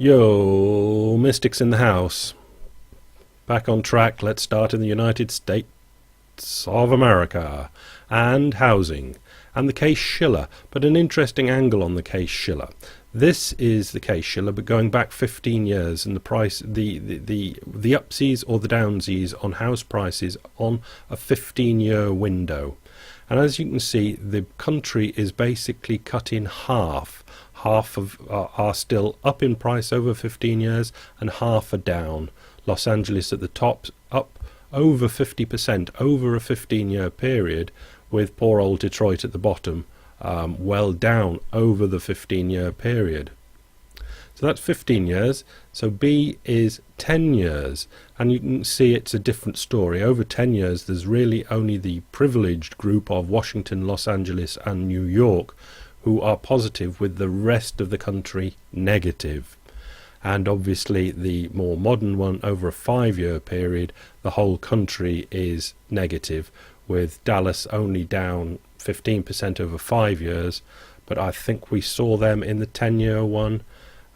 Yo, Mystics in the house. Back on track. Let's start in the United States of America and housing and the case Schiller, but an interesting angle on the case Schiller. This is the case Schiller, but going back 15 years, and the price, the upsies or the downsies on house prices on a 15-year window. And as you can see, the country is basically cut in half. Half of are still up in price over 15 years, and half are down. Los Angeles at the top, up over 50% over a 15-year period, with poor old Detroit at the bottom, well down over the 15-year period. So that's 15 years. So B is 10 years, and you can see it's a different story. Over 10 years, there's really only the privileged group of Washington, Los Angeles, and New York who are positive, with the rest of the country negative. And obviously the more modern one, over a 5-year period, the whole country is negative, with Dallas only down 15% over 5 years, but I think we saw them in the 10-year one.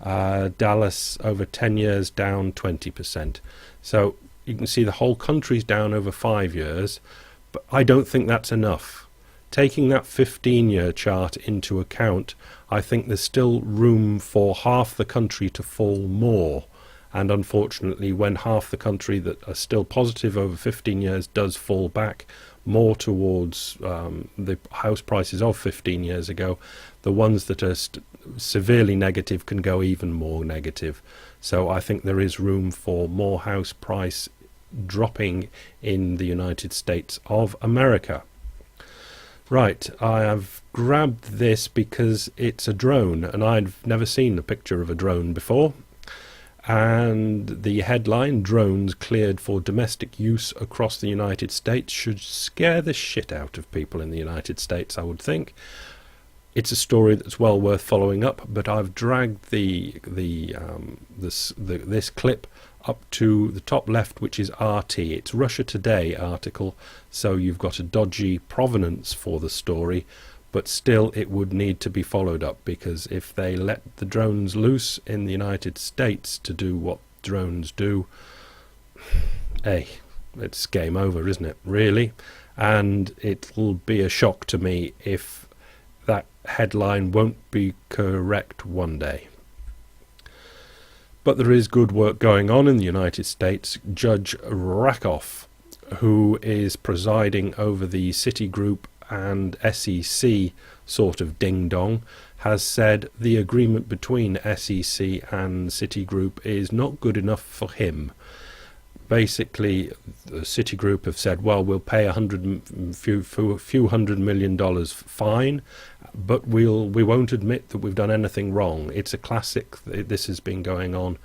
Dallas over 10 years down 20%. So you can see the whole country's down over 5 years, but I don't think that's enough. Taking that 15-year chart into account, I think there's still room for half the country to fall more. And unfortunately, when half the country that are still positive over 15 years does fall back more towards the house prices of 15 years ago, the ones that are severely negative can go even more negative. So I think there is room for more house price dropping in the United States of America. Right, I have grabbed this because it's a drone, and I've never seen a picture of a drone before. And the headline, "Drones Cleared for Domestic Use Across the United States," should scare the shit out of people in the United States, I would think. It's a story that's well worth following up, but I've dragged this clip up to the top left, which is RT. It's Russia Today article, so you've got a dodgy provenance for the story, but still it would need to be followed up, because if they let the drones loose in the United States to do what drones do, hey, it's game over, isn't it, really? And it'll be a shock to me if that headline won't be correct one day. But there is good work going on in the United States. Judge Rakoff, who is presiding over the Citigroup and SEC sort of ding-dong, has said the agreement between SEC and Citigroup is not good enough for him. Basically, the Citigroup have said, well, we'll pay a few $100 million fine, but we won't admit that we've done anything wrong. It's a classic. This has been going on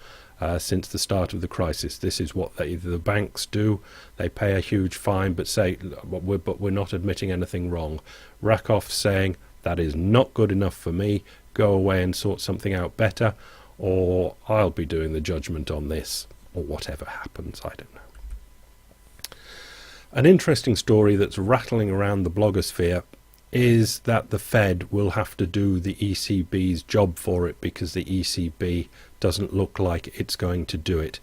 since the start of the crisis. This is what the banks do. They pay a huge fine, but say, but we're not admitting anything wrong. Rakoff saying, that is not good enough for me. Go away and sort something out better, or I'll be doing the judgment on this, or whatever happens, I don't know. An interesting story that's rattling around the blogosphere is that the Fed will have to do the ECB's job for it, because the ECB doesn't look like it's going to do it.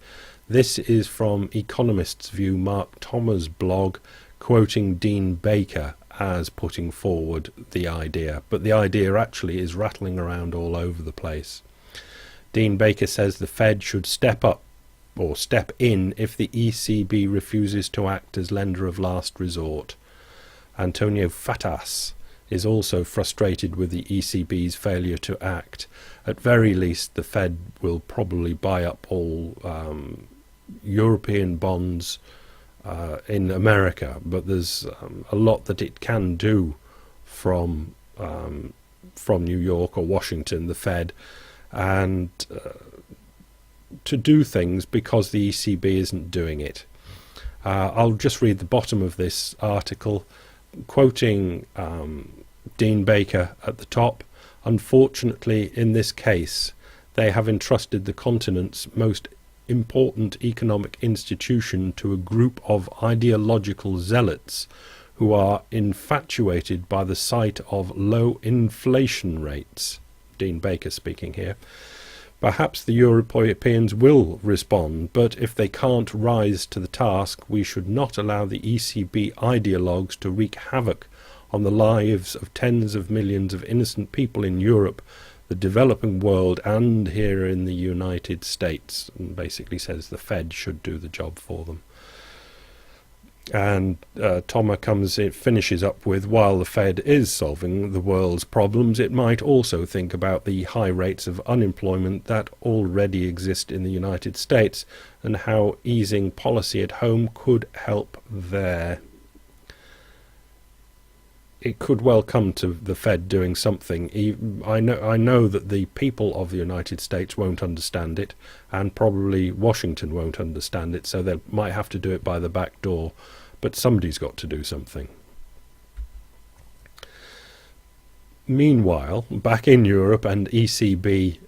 This is from Economist's View, Mark Thomas' blog, quoting Dean Baker as putting forward the idea, but the idea actually is rattling around all over the place. Dean Baker says the Fed should step up or step in if the ECB refuses to act as lender of last resort. Antonio Fatas is also frustrated with the ECB's failure to act. At very least, the Fed will probably buy up all European bonds in America, but there's a lot that it can do from New York or Washington, the Fed, and to do things because the ECB isn't doing it. I'll just read the bottom of this article, quoting Dean Baker at the top. Unfortunately, in this case, they have entrusted the continent's most important economic institution to a group of ideological zealots who are infatuated by the sight of low inflation rates. Dean Baker speaking here. Perhaps the Europeans will respond, but if they can't rise to the task, we should not allow the ECB ideologues to wreak havoc on the lives of tens of millions of innocent people in Europe, the developing world, and here in the United States. And basically says the Fed should do the job for them. And Thomas finishes up with, while the Fed is solving the world's problems, it might also think about the high rates of unemployment that already exist in the United States and how easing policy at home could help there. It could well come to the Fed doing something. I know that the people of the United States won't understand it, and probably Washington won't understand it, so they might have to do it by the back door. But somebody's got to do something. Meanwhile, back in Europe, and ECB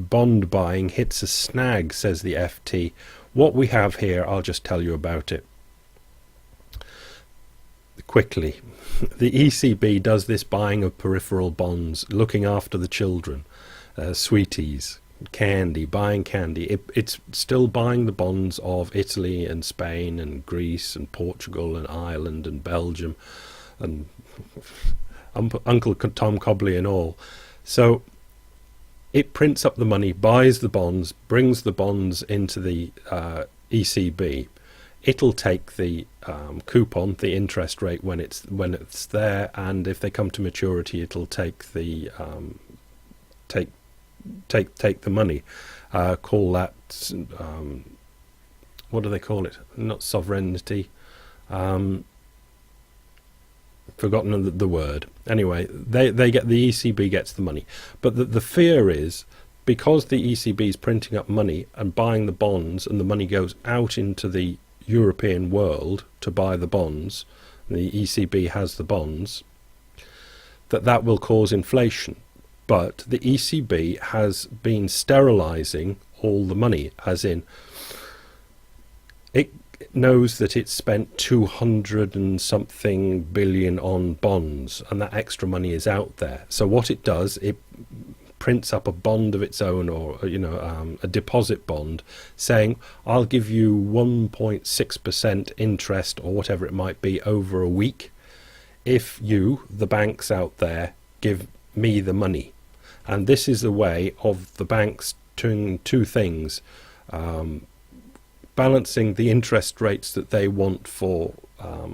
bond buying hits a snag, says the FT. What we have here, I'll just tell you about it quickly. The ECB does this buying of peripheral bonds, looking after the children, sweeties, candy, buying candy. It's still buying the bonds of Italy and Spain and Greece and Portugal and Ireland and Belgium and Uncle Tom Cobley and all. So it prints up the money, buys the bonds, brings the bonds into the ECB. It'll take the coupon, the interest rate when it's there, and if they come to maturity, it'll take the take the money. Call that what do they call it? Not sovereignty. Forgotten the word. Anyway, they get, the ECB gets the money, but the fear is, because the ECB is printing up money and buying the bonds, and the money goes out into the European world to buy the bonds, and the ECB has the bonds, that will cause inflation. But the ECB has been sterilizing all the money, as in it knows that it's spent 200 and something billion on bonds, and that extra money is out there. So what it does, it prints up a bond of its own, or a deposit bond, saying, I'll give you 1.6% interest, or whatever it might be, over a week, if you, the banks out there, give me the money. And this is a way of the banks doing two things: balancing the interest rates that they want for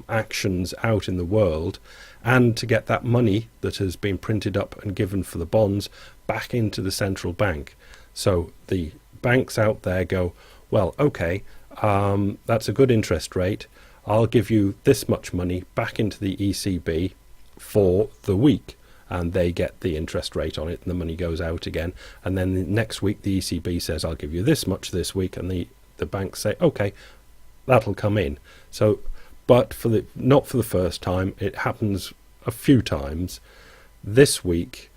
actions out in the world, and to get that money that has been printed up and given for the bonds back into the central bank. So the banks out there go, well, okay, that's a good interest rate. I'll give you this much money back into the ECB for the week. And they get the interest rate on it, and the money goes out again. And then the next week, the ECB says, I'll give you this much this week. And the banks say, okay, that'll come in. So, but not for the first time. It happens a few times. This week,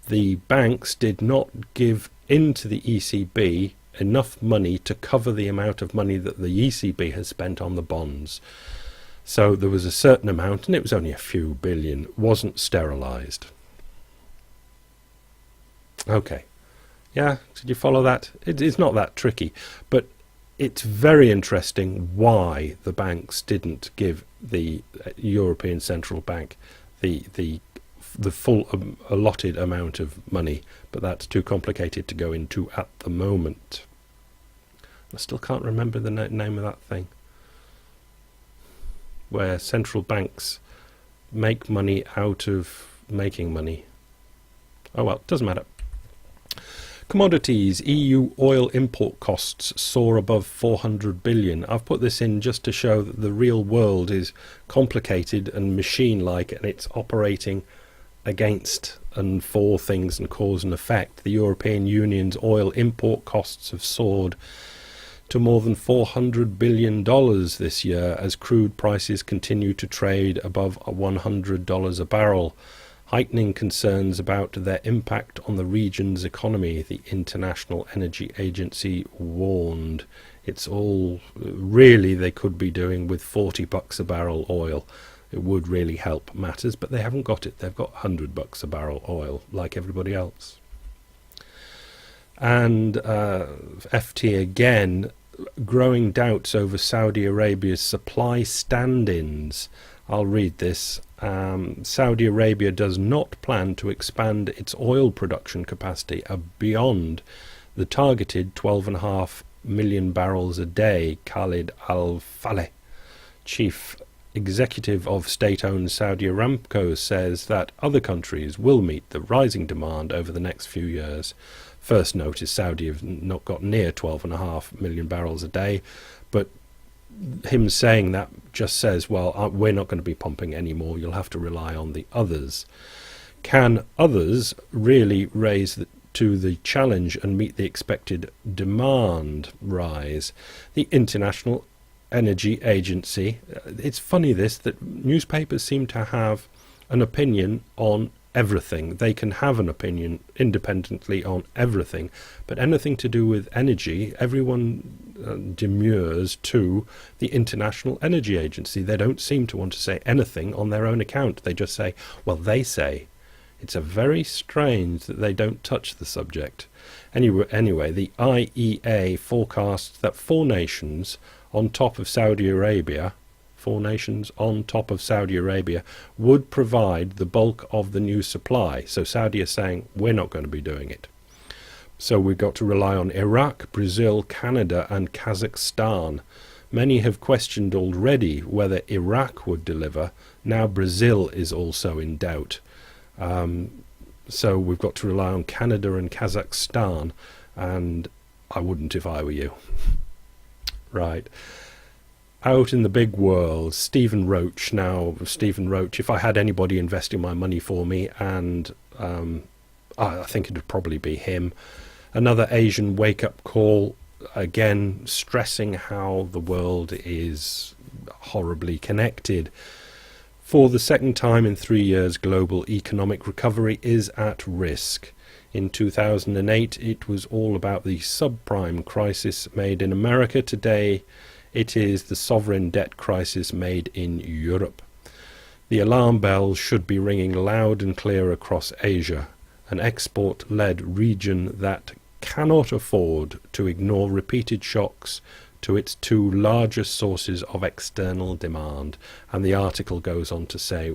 the banks did not give into the ECB enough money to cover the amount of money that the ECB has spent on the bonds. So there was a certain amount, and it was only a few billion, wasn't sterilized. Okay. Yeah, did you follow that? It's not that tricky, but it's very interesting why the banks didn't give the European Central Bank the full allotted amount of money, but that's too complicated to go into at the moment. I still can't remember the name of that thing, where central banks make money out of making money. Oh well, doesn't matter. Commodities. EU oil import costs soar above 400 billion. I've put this in just to show that the real world is complicated and machine-like, and it's operating against and for things and cause and effect. The European Union's oil import costs have soared to more than $400 billion this year as crude prices continue to trade above $100 a barrel, heightening concerns about their impact on the region's economy, the International Energy Agency warned. It's all really they could be doing with $40 a barrel oil. It would really help matters, but they haven't got it. They've got $100 a barrel oil like everybody else. And FT again, growing doubts over Saudi Arabia's supply stand-ins. I'll read this. Saudi Arabia does not plan to expand its oil production capacity beyond the targeted 12.5 million barrels a day. Khalid Al-Faleh, chief executive of state-owned Saudi Aramco, says that other countries will meet the rising demand over the next few years. First note is Saudi have not got near 12.5 million barrels a day, but him saying that just says, well, we're not going to be pumping anymore, you'll have to rely on the others. Can others really raise to the challenge and meet the expected demand rise? The International Energy Agency, it's funny that newspapers seem to have an opinion on everything. They can have an opinion independently on everything, but anything to do with energy, everyone demurs to the International Energy Agency. They don't seem to want to say anything on their own account. They just say, well, they say. It's a very strange that they don't touch the subject. Anyway, the IEA forecasts that four nations on top of Saudi Arabia would provide the bulk of the new supply. So Saudi is saying, we're not going to be doing it. So we've got to rely on Iraq, Brazil, Canada and Kazakhstan. Many have questioned already whether Iraq would deliver. Now Brazil is also in doubt. So we've got to rely on Canada and Kazakhstan, and I wouldn't if I were you. Right. Out in the big world, Stephen Roach. Now, Stephen Roach, if I had anybody investing my money for me, and I think it would probably be him. Another Asian wake-up call, again stressing how the world is horribly connected. For the second time in 3 years, global economic recovery is at risk. In 2008, it was all about the subprime crisis made in America. Today, it is the sovereign debt crisis made in Europe. The alarm bells should be ringing loud and clear across Asia, an export-led region that cannot afford to ignore repeated shocks to its two largest sources of external demand. And the article goes on to say,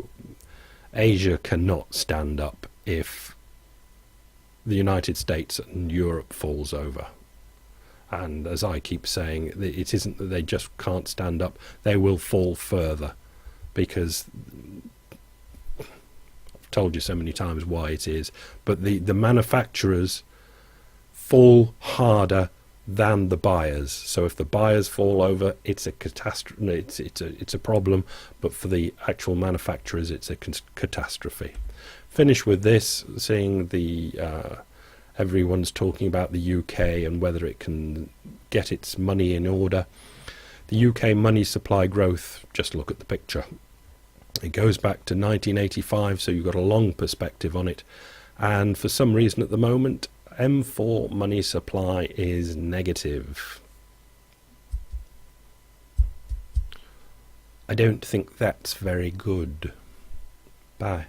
Asia cannot stand up if the United States and Europe falls over. And as I keep saying, it isn't that they just can't stand up, they will fall further, because I've told you so many times why it is, but the manufacturers fall harder than the buyers. So if the buyers fall over, it's a catastrophe. It's a problem, but for the actual manufacturers, it's a catastrophe. Finish with this, seeing the everyone's talking about the UK and whether it can get its money in order. The UK money supply growth, just look at the picture. It goes back to 1985, so you've got a long perspective on it. And for some reason at the moment, M4 money supply is negative. I don't think that's very good. Bye.